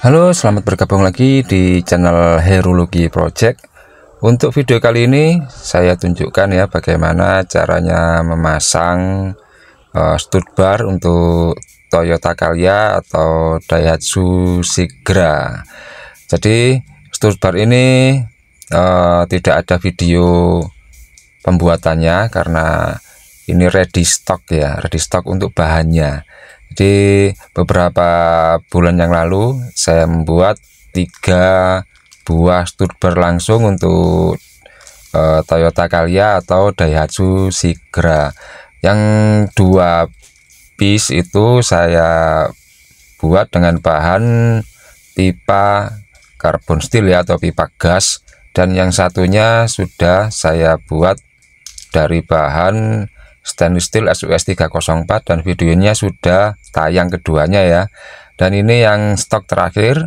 Halo, selamat bergabung lagi di channel Herology Project. Untuk video kali ini saya tunjukkan ya bagaimana caranya memasang stud bar untuk Toyota Calya atau Daihatsu Sigra. Jadi stud bar ini tidak ada video pembuatannya karena ini ready stock ya, ready stock untuk bahannya. Jadi beberapa bulan yang lalu saya membuat 3 buah stud bar langsung untuk Toyota Calya atau Daihatsu Sigra. Yang 2 piece itu saya buat dengan bahan pipa karbon steel ya, atau pipa gas, dan yang satunya sudah saya buat dari bahan stainless steel SUS 304 dan videonya sudah tayang keduanya ya. Dan ini yang stok terakhir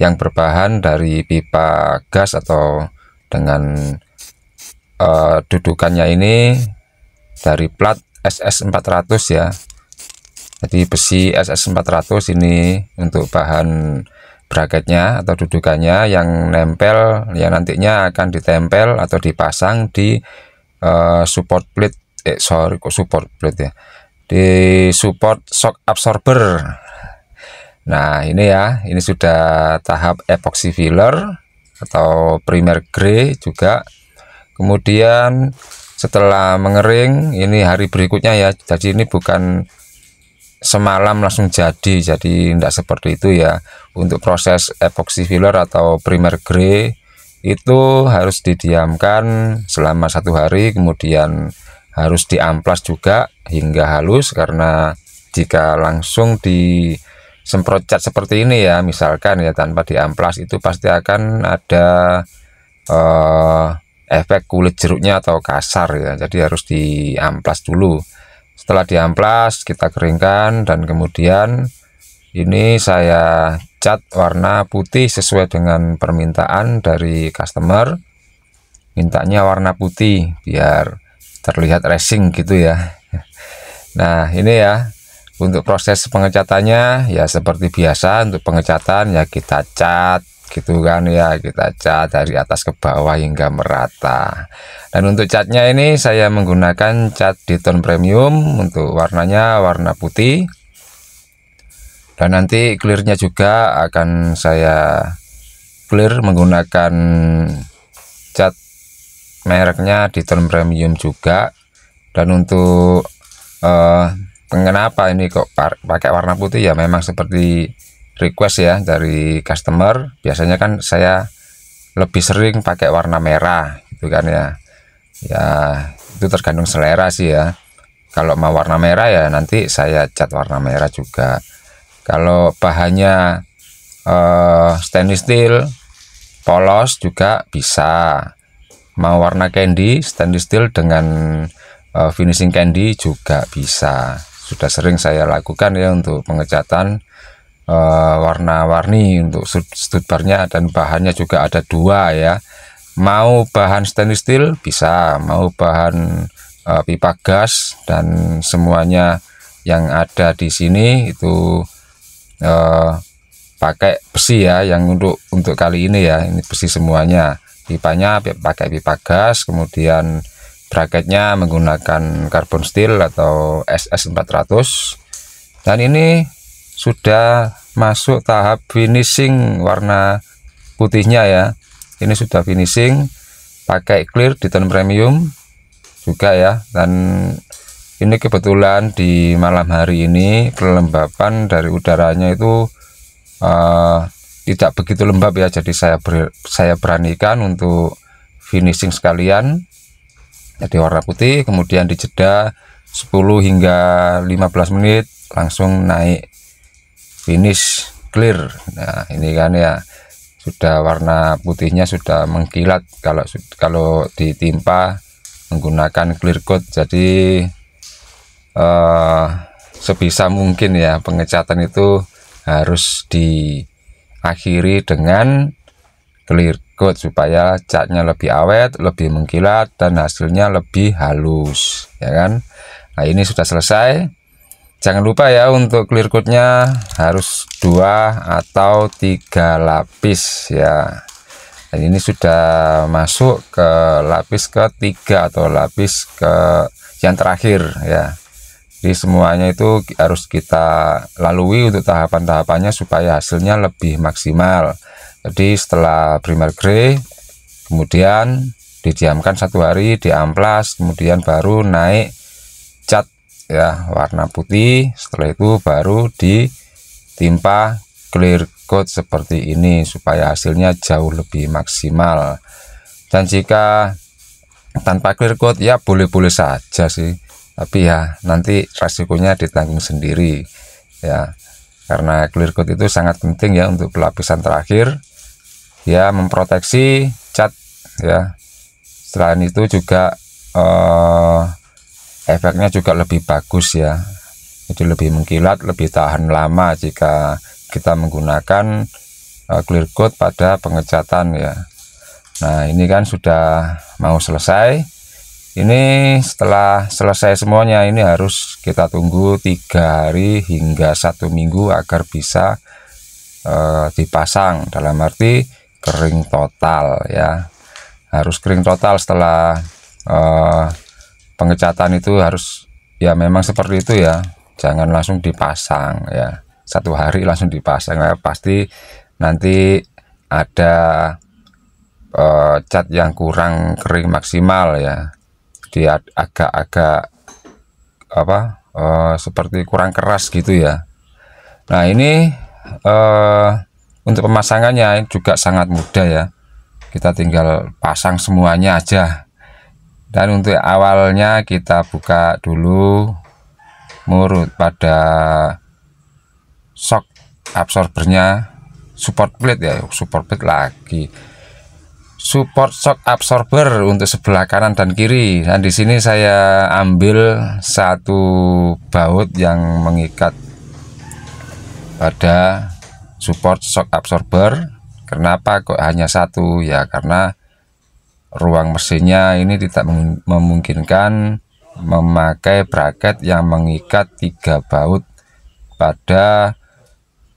yang berbahan dari pipa gas atau dengan dudukannya ini dari plat SS400 ya. Jadi besi SS400 ini untuk bahan bracketnya atau dudukannya, yang nempel ya nantinya akan ditempel atau dipasang di support plate, support plate ya, di support shock absorber. Nah ini ya, ini sudah tahap epoxy filler atau primer grey juga. Kemudian setelah mengering, ini hari berikutnya ya, jadi ini bukan semalam langsung jadi tidak seperti itu ya. Untuk proses epoxy filler atau primer grey itu harus didiamkan selama 1 hari, kemudian harus diamplas juga hingga halus, karena jika langsung disemprot cat seperti ini ya, misalkan ya tanpa diamplas, itu pasti akan ada efek kulit jeruknya atau kasar ya. Jadi harus diamplas dulu. Setelah diamplas kita keringkan, dan kemudian ini saya cat warna putih sesuai dengan permintaan dari customer. Mintanya warna putih biar terlihat racing gitu ya. Nah ini ya, untuk proses pengecatannya ya seperti biasa. Untuk pengecatan ya kita cat gitu kan ya, kita cat dari atas ke bawah hingga merata. Dan untuk catnya ini saya menggunakan cat Diton Premium, untuk warnanya warna putih. Dan nanti clearnya juga akan saya clear menggunakan cat mereknya Diton Premium juga. Dan untuk kenapa ini kok pakai warna putih ya, memang seperti request ya dari customer. Biasanya kan saya lebih sering pakai warna merah gitu kan ya. Ya itu tergantung selera sih ya. Kalau mau warna merah ya nanti saya cat warna merah juga. Kalau bahannya stainless steel polos juga bisa. Mau warna candy stainless steel dengan finishing candy juga bisa. Sudah sering saya lakukan ya untuk pengecatan warna-warni untuk stud barnya, dan bahannya juga ada 2 ya. Mau bahan stainless steel bisa, mau bahan pipa gas, dan semuanya yang ada di sini itu pakai besi ya. Yang untuk kali ini ya, ini besi semuanya. Pipanya pakai pipa gas, kemudian bracketnya menggunakan carbon steel atau SS400. Dan ini sudah masuk tahap finishing warna putihnya ya. Ini sudah finishing pakai clear Diton Premium juga ya. Dan ini kebetulan di malam hari ini kelembapan dari udaranya itu tidak begitu lembab ya, jadi saya beranikan untuk finishing sekalian. Jadi warna putih, kemudian dijeda 10 hingga 15 menit langsung naik finish clear. Nah ini kan ya, sudah warna putihnya sudah mengkilat kalau ditimpa menggunakan clear coat. Jadi sebisa mungkin ya pengecatan itu harus diakhiri dengan clear coat supaya catnya lebih awet, lebih mengkilat, dan hasilnya lebih halus ya kan. Nah ini sudah selesai. Jangan lupa ya, untuk clear coatnya harus 2 atau 3 lapis ya. Dan ini sudah masuk ke lapis ketiga atau lapis ke yang terakhir ya. Jadi semuanya itu harus kita lalui untuk tahapan-tahapannya supaya hasilnya lebih maksimal. Jadi setelah primer grey, kemudian didiamkan 1 hari, diamplas, kemudian baru naik cat ya warna putih. Setelah itu baru ditimpa clear coat seperti ini supaya hasilnya jauh lebih maksimal. Dan jika tanpa clear coat ya boleh-boleh saja sih, tapi ya nanti resikonya ditanggung sendiri ya, karena clear coat itu sangat penting ya untuk pelapisan terakhir ya, memproteksi cat ya. Selain itu juga efeknya juga lebih bagus ya, jadi lebih mengkilat, lebih tahan lama jika kita menggunakan clear coat pada pengecatan ya. Nah ini kan sudah mau selesai. Ini setelah selesai semuanya, ini harus kita tunggu 3 hari hingga 1 minggu agar bisa dipasang, dalam arti kering total ya. Harus kering total setelah pengecatan itu, harus ya memang seperti itu ya, jangan langsung dipasang ya, 1 hari langsung dipasang ya, pasti nanti ada cat yang kurang kering maksimal ya, dia agak-agak apa seperti kurang keras gitu ya. Nah ini untuk pemasangannya juga sangat mudah ya, kita tinggal pasang semuanya aja. Dan untuk awalnya kita buka dulu murut pada shock absorbernya, support plate ya, support plate lagi, support shock absorber untuk sebelah kanan dan kiri. Dan di sini saya ambil 1 baut yang mengikat pada support shock absorber. Kenapa kok hanya 1 ya, karena ruang mesinnya ini tidak memungkinkan memakai bracket yang mengikat 3 baut pada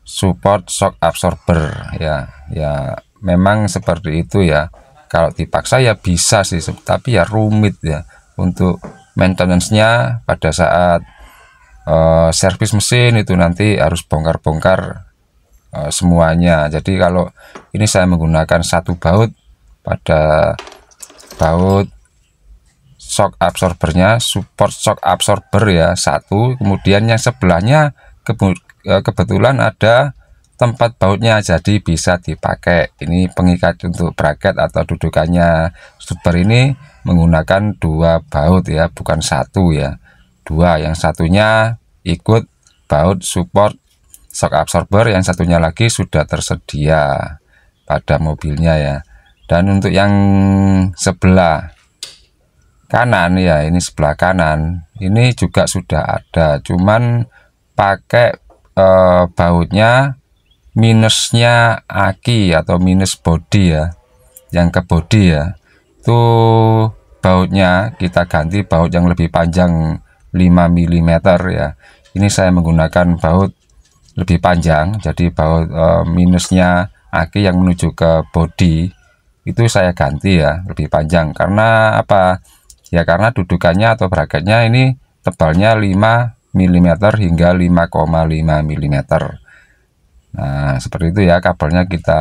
support shock absorber ya. Ya memang seperti itu ya, kalau dipaksa ya bisa sih, tapi ya rumit ya untuk maintenance-nya pada saat servis mesin itu, nanti harus bongkar-bongkar semuanya. Jadi kalau ini saya menggunakan 1 baut pada baut shock absorbernya, support shock absorber ya 1, kemudian yang sebelahnya kebetulan ada tempat bautnya, jadi bisa dipakai. Ini pengikat untuk bracket atau dudukannya super ini menggunakan 2 baut ya, bukan 1 ya, 2. Yang satunya ikut baut support shock absorber, yang satunya lagi sudah tersedia pada mobilnya ya. Dan untuk yang sebelah kanan ya, ini sebelah kanan ini juga sudah ada, cuman pakai bautnya minusnya aki atau minus body ya, yang ke body ya, itu bautnya kita ganti baut yang lebih panjang 5 mm ya. Ini saya menggunakan baut lebih panjang, jadi baut minusnya aki yang menuju ke body itu saya ganti ya, lebih panjang. Karena apa ya, karena dudukannya atau bracketnya ini tebalnya 5 mm hingga 5,5 mm. Nah seperti itu ya, kabelnya kita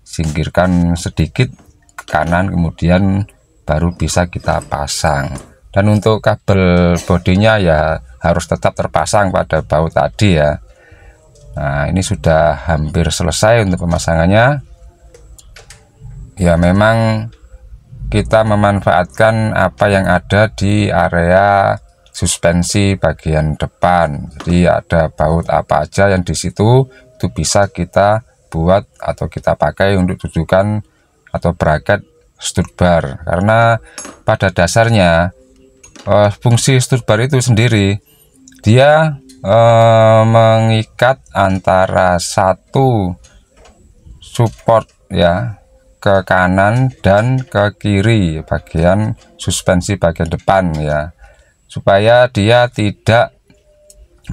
singkirkan sedikit ke kanan, kemudian baru bisa kita pasang. Dan untuk kabel bodinya ya harus tetap terpasang pada baut tadi ya. Nah ini sudah hampir selesai untuk pemasangannya ya. Memang kita memanfaatkan apa yang ada di area suspensi bagian depan, jadi ada baut apa aja yang di situ itu bisa kita buat atau kita pakai untuk dudukan atau bracket stud bar. Karena pada dasarnya fungsi stud bar itu sendiri dia mengikat antara 1 support ya ke kanan dan ke kiri bagian suspensi bagian depan ya, supaya dia tidak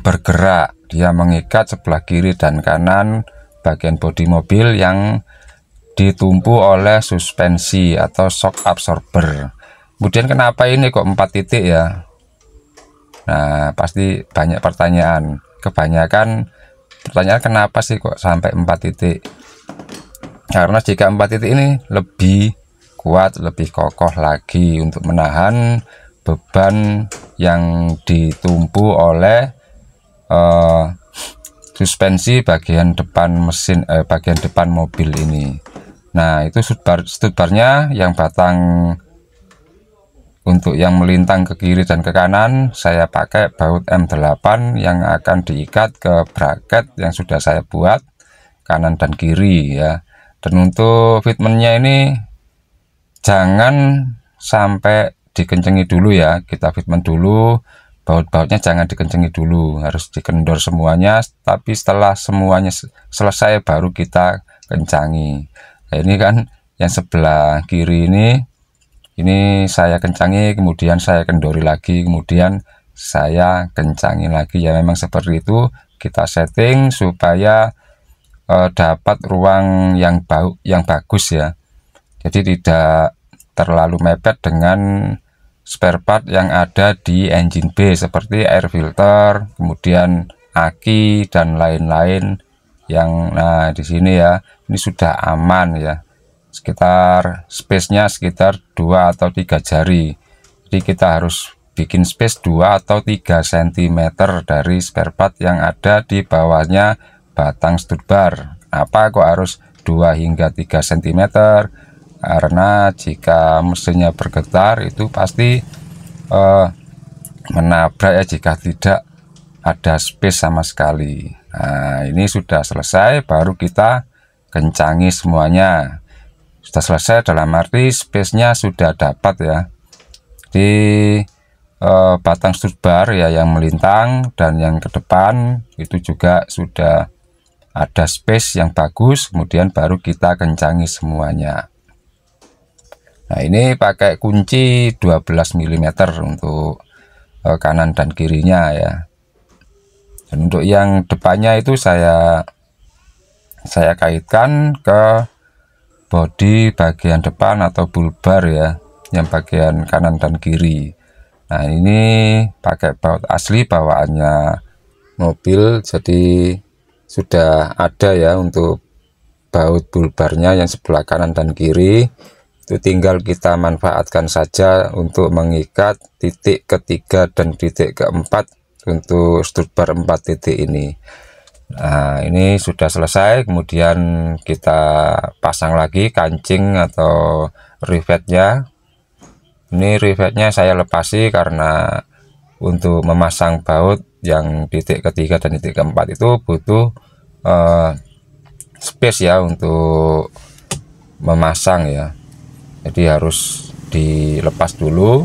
bergerak, dia mengikat sebelah kiri dan kanan bagian bodi mobil yang ditumpu oleh suspensi atau shock absorber. Kemudian kenapa ini kok 4 titik ya? Nah, pasti banyak pertanyaan. Kebanyakan pertanyaan kenapa sih kok sampai 4 titik? Karena jika 4 titik ini lebih kuat, lebih kokoh lagi untuk menahan beban yang ditumpu oleh suspensi bagian depan mesin, bagian depan mobil ini. Nah, itu studbarnya yang batang untuk yang melintang ke kiri dan ke kanan saya pakai baut M8 yang akan diikat ke bracket yang sudah saya buat kanan dan kiri ya. Dan untuk fitmentnya ini jangan sampai dikencengi dulu ya, kita fitment dulu, baut-bautnya jangan dikencengi dulu, harus dikendor semuanya, tapi setelah semuanya selesai baru kita kencangi. Nah, ini kan yang sebelah kiri ini saya kencangi, kemudian saya kendori lagi, kemudian saya kencangi lagi ya. Memang seperti itu kita setting supaya dapat ruang yang bagus ya, jadi tidak terlalu mepet dengan spare part yang ada di engine bay seperti air filter, kemudian aki dan lain-lain yang di sini ya, ini sudah aman ya, sekitar space-nya sekitar 2 atau 3 jari. Jadi kita harus bikin space 2 atau 3 cm dari spare part yang ada di bawahnya batang studbar. Apa kok harus 2 hingga 3 cm? Karena jika mesinnya bergetar itu pasti menabrak ya, jika tidak ada space sama sekali. Nah, ini sudah selesai, baru kita kencangi semuanya. Sudah selesai dalam arti space-nya sudah dapat ya di batang studbar ya, yang melintang dan yang ke depan itu juga sudah ada space yang bagus, kemudian baru kita kencangi semuanya. Nah, ini pakai kunci 12 mm untuk kanan dan kirinya ya. Dan untuk yang depannya itu saya kaitkan ke bodi bagian depan atau bulbar ya, yang bagian kanan dan kiri. Nah, ini pakai baut asli bawaannya mobil, jadi sudah ada ya untuk baut bulbarnya yang sebelah kanan dan kiri. Itu tinggal kita manfaatkan saja untuk mengikat titik ketiga dan titik keempat untuk studbar 4 titik ini. Nah, ini sudah selesai, kemudian kita pasang lagi kancing atau rivetnya. Ini rivetnya saya lepasi karena untuk memasang baut yang titik ketiga dan titik keempat itu butuh space ya untuk memasang ya. Jadi harus dilepas dulu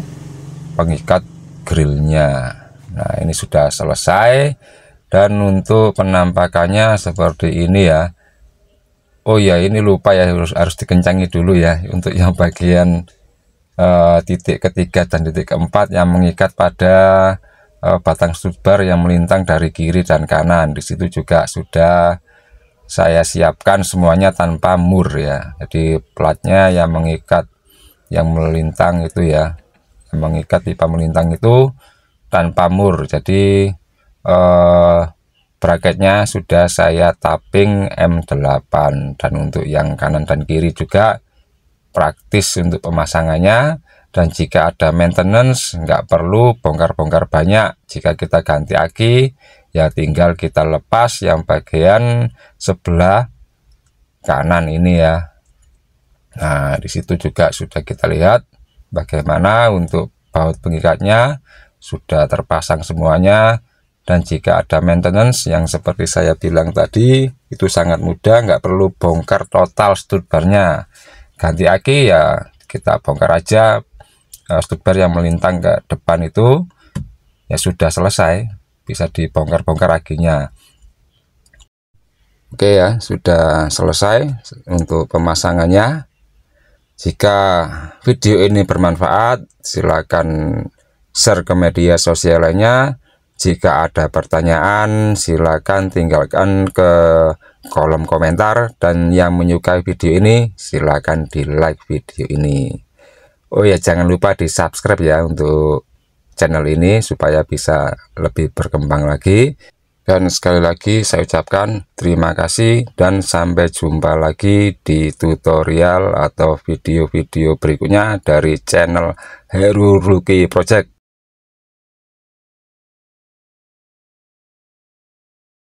pengikat grillnya. Nah, ini sudah selesai. Dan untuk penampakannya seperti ini ya. Oh ya, ini lupa ya, harus dikencangi dulu ya untuk yang bagian titik ketiga dan titik keempat yang mengikat pada batang studbar yang melintang dari kiri dan kanan. Di situ juga sudah saya siapkan semuanya tanpa mur ya. Jadi platnya yang mengikat yang melintang itu ya, yang mengikat pipa melintang itu tanpa mur. Jadi bracketnya sudah saya tapping M8. Dan untuk yang kanan dan kiri juga praktis untuk pemasangannya. Dan jika ada maintenance nggak perlu bongkar-bongkar banyak. Jika kita ganti aki ya tinggal kita lepas yang bagian sebelah kanan ini ya. Nah, di situ juga sudah kita lihat bagaimana untuk baut pengikatnya sudah terpasang semuanya. Dan jika ada maintenance yang seperti saya bilang tadi itu sangat mudah, nggak perlu bongkar total studbarnya. Ganti aki ya kita bongkar aja studbar yang melintang ke depan itu ya sudah selesai, bisa dibongkar-bongkar akinya. Oke ya, sudah selesai untuk pemasangannya. Jika video ini bermanfaat, silakan share ke media sosial lainnya Jika ada pertanyaan, silakan tinggalkan ke kolom komentar, dan yang menyukai video ini silakan di like video ini. Oh ya, jangan lupa di subscribe ya untuk channel ini supaya bisa lebih berkembang lagi. Dan sekali lagi saya ucapkan terima kasih, dan sampai jumpa lagi di tutorial atau video-video berikutnya dari channel Heru Lucky Project.